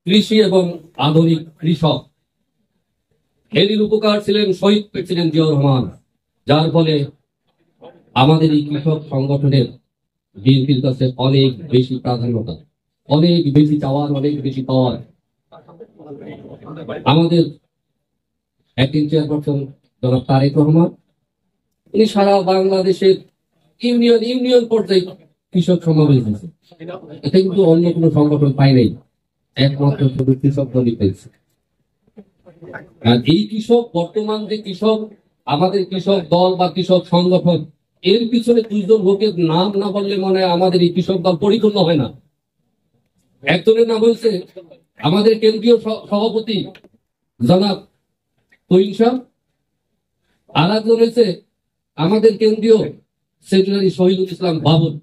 কৃষি এবং আধুনিক কৃষক, এর উপকার ছিলেন শহীদ প্রেসিডেন্ট জিয়াউর রহমান, যার ফলে আমাদের এই কৃষক সংগঠনের বিএনপির কাছে অনেক বেশি প্রাধান্যতা, অনেক বেশি চাওয়ার, অনেক বেশি পাওয়ার। আমাদের অ্যাক্টিং চেয়ারপারসন জনাব তারেক রহমান, উনি সারা বাংলাদেশের ইউনিয়ন পর্যায়ে কৃষক সমাবেশ দিয়েছে। এটা কিন্তু অন্য কোনো সংগঠন পায় নাই, একমাত্র শুধু কৃষক দলই পেয়েছে। আর এই কৃষক, বর্তমান যে কৃষক, আমাদের কৃষক দল বা কৃষক সংগঠন, এর পিছনে দুইজন লোকের নাম না বললে মনে হয় আমাদের এই কৃষক দল পরিপূর্ণ হয় না। একজনের নাম হয়েছে আমাদের কেন্দ্রীয় সভাপতি জনাব তৈন শাহ, আর একজন হয়েছে আমাদের কেন্দ্রীয় সেক্রেটারি শহীদুল ইসলাম বাবুল,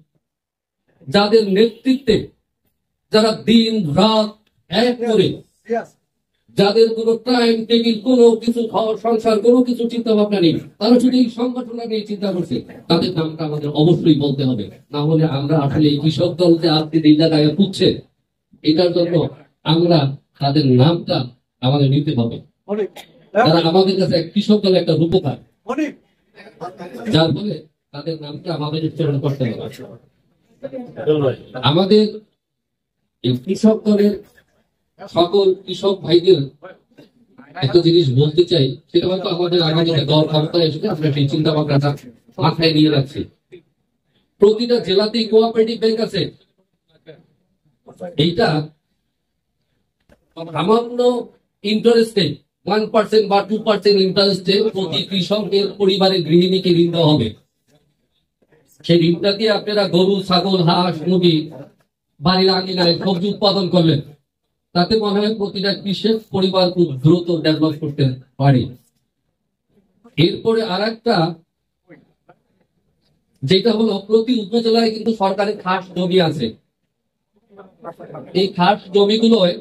যাদের নেতৃত্বে, যারা দিন রাত এক করে, যাদের কোনো টাইম টেবিল, কোনো কিছু সংসার, কোনো কিছু চিন্তা ভাবনা নেই, তারা শুধু এই সংগঠন নিয়ে চিন্তা করছে, তাদের নামটা আমাদের অবশ্যই বলতে হবে। না হলে আমরা আসলে এই কৃষক দল যে আপনি দিন জায়গায় পুচ্ছে, এটার জন্য আমরা তাদের নামটা আমাদের নিতে হবে। তারা আমাদের কাছে কৃষক দলের একটা রূপকার, যার ফলে তাদের নামটা আমাদের উচ্চারণ করতে হবে। আমাদের এই কৃষক দলের সকল কৃষক ভাইদের একটা জিনিস বলতে চাই, সেটা হয়তো আমাদের আগামী দল ক্ষমতায় এসে আমরা সেই চিন্তা ভাবনাটা মাথায় নিয়ে রাখছি। প্রতিটা জেলাতেই কোঅপারেটিভ ব্যাংক আছে। এইটা সামান্য ইন্টারেস্টে 1% বা 2% ইন্টারেস্টে প্রতি কৃষকের পরিবারের গৃহিণীকে ঋণ দেওয়া হবে। সেই ঋণটা দিয়ে আপনারা গরু, ছাগল, হাঁস, মুরগি বাড়ির আঙিনায় সবজি উৎপাদন করলেন, তাতে মনে হয় প্রতিটা কৃষক পরিবার খুব দ্রুত ডেভেলপ করতে পারে। এরপরে আর একটা যেটা হলো, প্রতি উপজেলায় কিন্তু সরকারের খাস জমি আছে। এই খাস জমিগুলোয়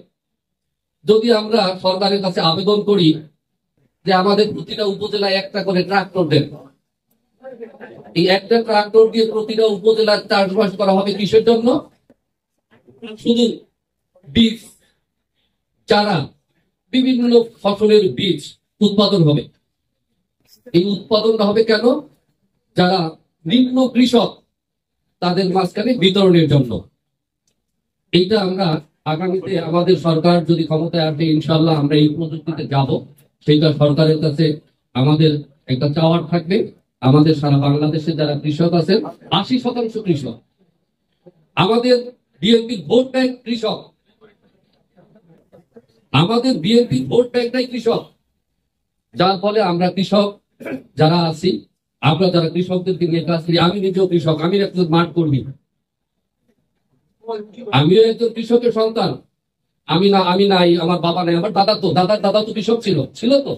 যদি আমরা সরকারের কাছে আবেদন করি যে আমাদের প্রতিটা উপজেলায় একটা করে ট্রাক্টর দেন, এই একটা ট্রাক্টর দিয়ে প্রতিটা উপজেলার চাষবাস করা হবে কিসের জন্য? শুধু বীজ, চারা, বিভিন্ন ফসলের বীজ উৎপাদন হবে। এই উৎপাদনটা হবে কেন? যারা নিম্ন কৃষক তাদের মাঝখানে বিতরণের জন্য। এইটা আমরা আগামীতে আমাদের সরকার যদি ক্ষমতায় আসে, ইনশাল্লাহ আমরা এই প্রযুক্তিতে যাব। সেইটা সরকারের কাছে আমাদের একটা চাওয়ার থাকবে। আমাদের সারা বাংলাদেশে যারা কৃষক আছেন, 80% কৃষক। আমাদের বিএনপির ভোট ব্যাংক কৃষক, আমাদের বিএনপির ভোট ব্যাংকটাই কৃষক। যার ফলে আমরা কৃষক যারা আছি, আমরা যারা কৃষকদেরকে নিয়ে কাজ করি, আমি নিজেও কৃষক, আমি একজন মাঠ কর্মী, আমিও একজন কৃষকের সন্তান। আমি নাই, আমার বাবা নাই, আমার দাদার দাদা তো কৃষক ছিল তো,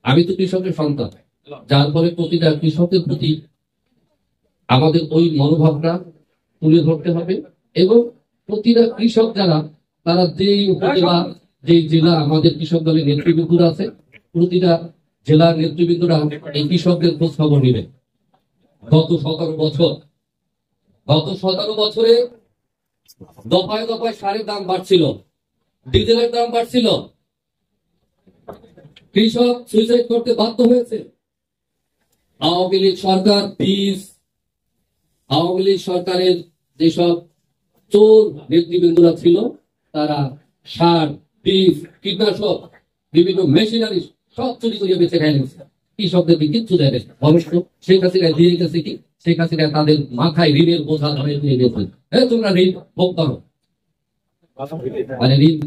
আমি তো কৃষকের সন্তান। যার ফলে প্রতিটা কৃষকের প্রতি আমাদের ওই মনোভাবটা তুলে ধরতে হবে। এবং প্রতিটা কৃষক যারা, তারা যেই উপজেলা, যেই জেলা আমাদের কৃষক দলের নেতৃবৃন্দ আছে, প্রতিটা জেলার নেতৃবৃন্দরা এই কৃষকদের খোঁজ খবর নেবে। গত 17 বছরে দফায় দফায় সারের দাম বাড়ছিল, ডিজেলের দাম বাড়ছিল, কৃষক সুইসাইড করতে বাধ্য হয়েছে। আওয়ামী লীগ সরকার আওয়ামী লীগ সরকারের যেসব চোর নেতৃবৃন্দরা ছিল, তারা সার, বীজ, কীটনাশক, বিভিন্ন মেশিনারি সব চুরি করিয়ে বেঁচে খাই নিচ্ছে। কৃষকদেরকে কিচ্ছু দেয় না। অবশ্য শেখ হাসিনা দিয়ে গেছে কি, শেখ হাসিনা তাদের মাথায় ঋণের বোঝা ধরে দিয়ে গেছে, তোমরা ঋণ ভোগ করো। মানে ঋণ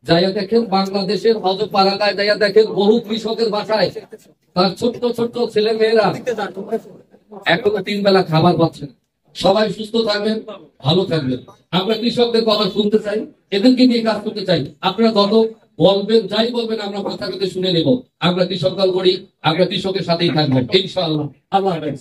যাইয়া দেখেন, বাংলাদেশের হজপাড়ায় যাইয়া দেখেন, বহু কৃষকের বাসায় তার ছোট্ট ছোট্ট ছেলে মেয়েরা এখনো 3 বেলা খাবার পাচ্ছে। সবাই সুস্থ থাকবেন, ভালো থাকবেন। আমরা কৃষকদের কথা শুনতে চাই, এদেরকে নিয়ে কাজ করতে চাই। আপনারা যত বলবেন, যাই বলবেন, আমরা মাথা পেতে শুনে নেব। আমরা কৃষক দল করি, আমরা কৃষকের সাথেই থাকবো ইনশাআল্লাহ। আল্লাহ হাফেজ।